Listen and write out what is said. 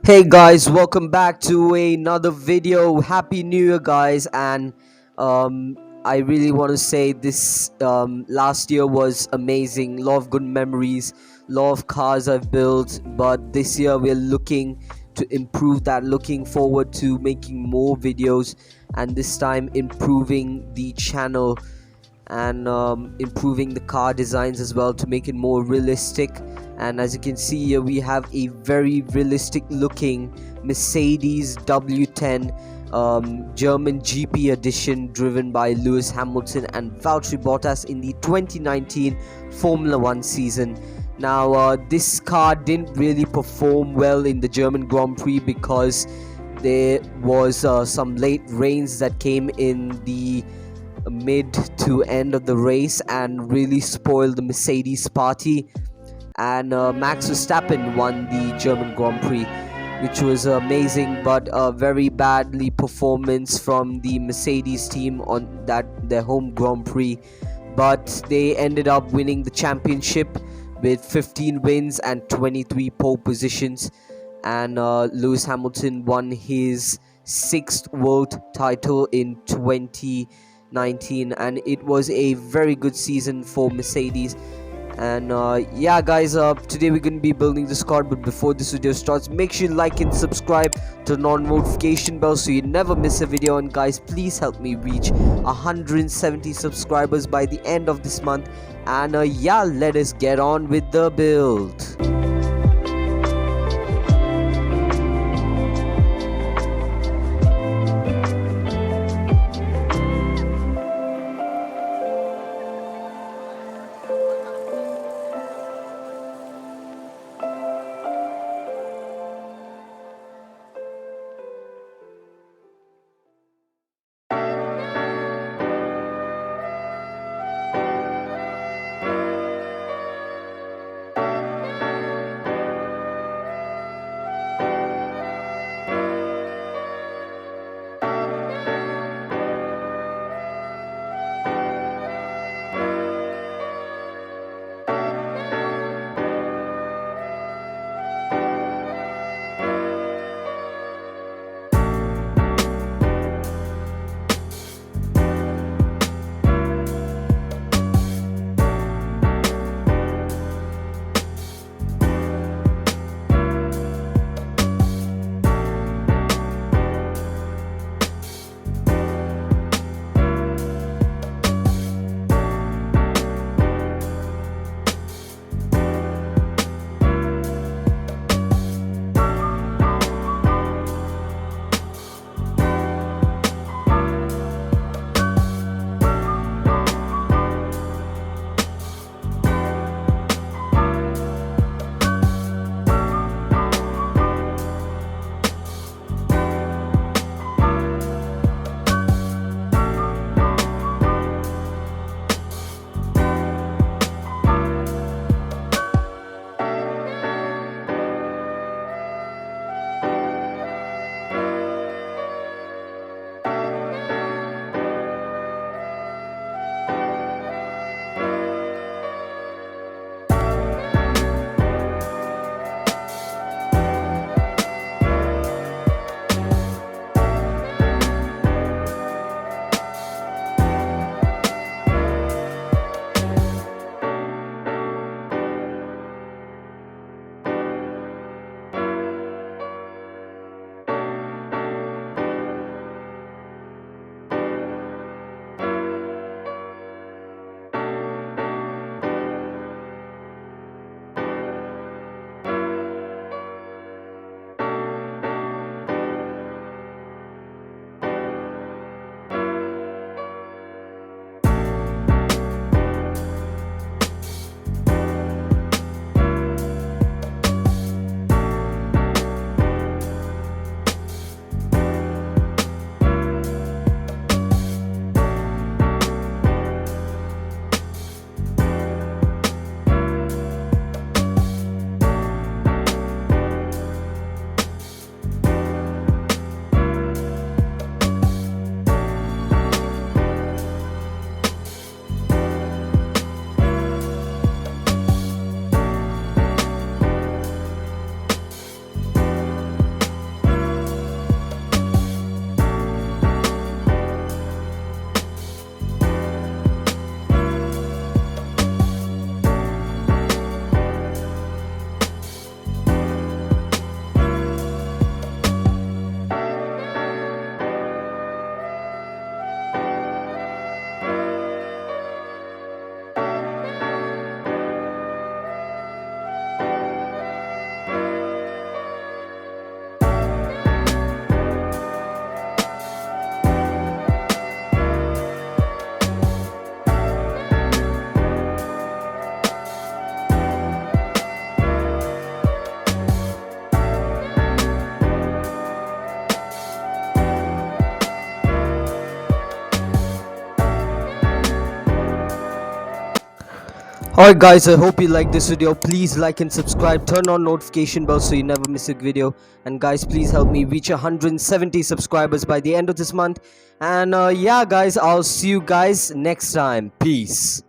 Hey guys, welcome back to another video. Happy New Year, guys! And um, I really want to say this last year was amazing. Lot of good memories, lot of cars I've built. But this year we're looking to improve that. Looking forward to making more videos, and this time improving the channel and improving the car designs as well to make it more realistic. And as you can see here, we have a very realistic looking Mercedes W10 German GP edition driven by Lewis Hamilton and Valtteri Bottas in the 2019 Formula 1 season. Now this car didn't really perform well in the German Grand Prix because there was some late rains that came in the mid to end of the race and really spoiled the Mercedes party. And Max Verstappen won the German Grand Prix, which was amazing, but a very badly performance from the Mercedes team on their home Grand Prix. But they ended up winning the championship with 15 wins and 23 pole positions. And Lewis Hamilton won his sixth world title in 2019, and it was a very good season for Mercedes. And yeah guys, today we're going to be building this card, but before this video starts, make sure you like and subscribe, turn on notification bell so you never miss a video. And guys, please help me reach 170 subscribers by the end of this month. And yeah, let us get on with the build. Alright guys, I hope you liked this video. Please like and subscribe, turn on notification bell so you never miss a video. And guys, please help me reach 170 subscribers by the end of this month. And yeah guys, I'll see you guys next time. Peace.